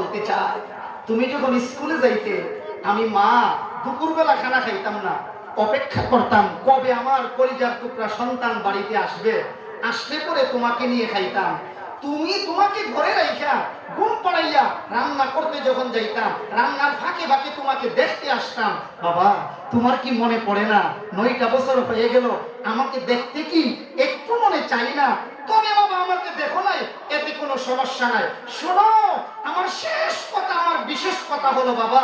বলতে চাই, তুমি যখন স্কুলে যাইতে আমি মা দুপুরবেলা খানা খাইতাম না, অপেক্ষা করতাম কবে আমার কলিজার টুকরা সন্তান বাড়িতে আসবে, আসলে পরে তোমাকে নিয়ে খাইতাম। তোমাকে ঘরে রাইখা ঘুম পড়াইয়া রান্না করতে যখন যাইতাম, রান্নার ফাঁকে ফাঁকে তোমাকে দেখতে আসতাম। বাবা, তোমার কি মনে পড়ে না 9টা বছর হয়ে গেল, আমাকে দেখতে কি একটু মনে চাই না? তবে বাবা আমাকে দেখো নাই, এতে কোনো সমস্যা নাই। শোনো, আমার শেষ কথা, আমার বিশেষ কথা হলো বাবা,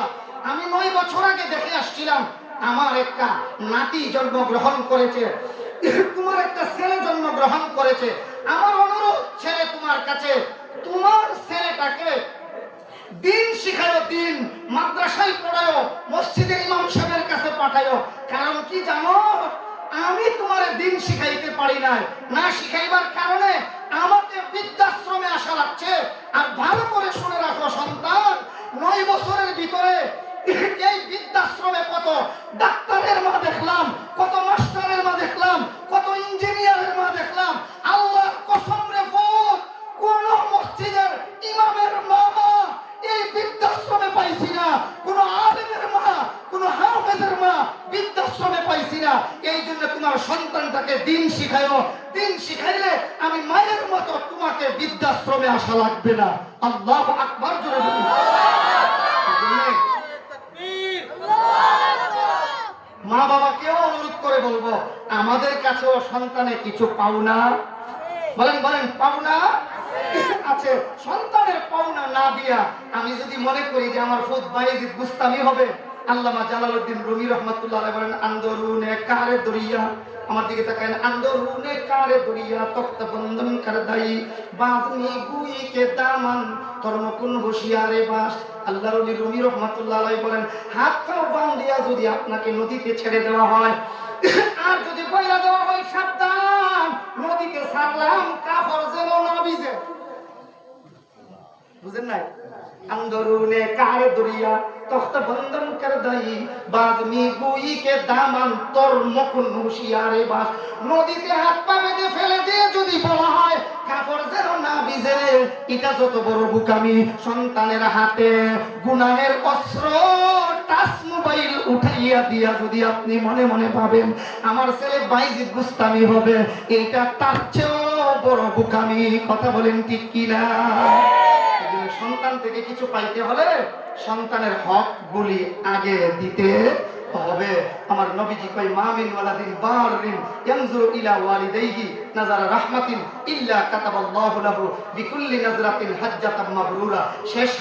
আমি 9 বছর আগে দেখে আসছিলাম আমার একটা নাতি জন্মগ্রহণ করেছে, তোমার একটা ছেলে জন্মগ্রহণ করেছে। আমার অনুরোধ ছেলে তোমার কাছে, তোমার ছেলেটাকে দিন শিখায়ো, দিন মাদ্রাসায় পড়ায়ো, মসজিদের ইমাম সাহেবের কাছে পাঠায়ো। কারণ কি জানো, আমি তোমার দিন শিখাইতে পারি নাই, না শিখাইবার কারণে আমাকে বৃদ্ধাশ্রমে আসা লাগছে। আর ভালো করে শুনে রাখো সন্তান, 9 বছরের ভিতরে এই বৃদ্ধাশ্রমে কত ডাক্তারের মা দেখলাম, কত মাস্টারের মা দেখলাম, কত ইঞ্জিনিয়ারের মা দেখলাম। আল্লাহর কসম রে বোন, কোন মসজিদের ইমামের মা এই বৃদ্ধাশ্রমে পাইছি না, কোন আলেমের মা, কোন হাফেজের মা বৃদ্ধাশ্রমে পাইছি না। এই জন্য তোমার সন্তানটাকে দিন শিখায়ো, দিন শিখাইলে আমি মায়ের মতো তোমাকে বৃদ্ধাশ্রমে আসা লাগবে না। আল্লাহু আকবার, জোরে বলুন। মা বাবাকেও অনুরোধ করে বলবো, আমাদের কাছেও সন্তানে কিছু পাওনা, বলেন বলেন, পাওনা আছে। সন্তানের পাওনা না দিয়া আমি যদি মনে করি যে আমার ফুদ বাইজিদ বুস্তামি হবে, আল্লামা জালালউদ্দিন রুমি রহমাতুল্লাহ আলাইহি বলেন, আন্দরুনে কারে দরিয়া, আমার দিকে তাকান, আন্দরুনে কারে দরিয়া তখ্ত বন্ধন কর দাই, বাজনি গুই কে দামন তরমকুন হুশিয়ারে বাস। আল্লাহর ওলি রুমি রহমাতুল্লাহ আলাইহি বলেন, হাত পা বাঁধিয়া যদি আপনাকে নদীতে ছেড়ে দেওয়া হয় আর যদি বইলা দেওয়া হয় সাবধান নদীতে ছাড়লাম, কাফর যেন না ভিজে। বুঝেন নাই? अंदरूने कार दुरिया तख्त बंधन कर दई बाजमी गुई के दामन तोर मुकुन হুশিয়ারে বাস। নদীতে হাত পা বেঁধে ফেলে দিয়ে যদি বলা হয় কাপড় যেন না ভিজে, এটা যত বড় বুকামি। সন্তানের হাতে গুনাহের অস্ত্র টাচ মোবাইল উঠাইয়া দিয়া যদি আপনি মনে মনে ভাবেন আমার ছেলে বাইজিদ বুস্তামি হবে, এটা তার চেয়েও বড় বুকামি। কথা বলেন ঠিক কিনা? সন্তান থেকে কিছু পাইতে হলে সন্তানের হক গুলি আগে দিতে হবে। আমার নবীজি কই, মা মিন ওয়ালাদিন বারিন ইয়ানজুরু ইলা ওয়ালিদাইহি নাযারা রাহমাতিন ইল্লা কাতাবাল্লাহু লাহু বিকুল্লি নাজরাতিন হাজ্জাতাম মাবরুরা। শেষ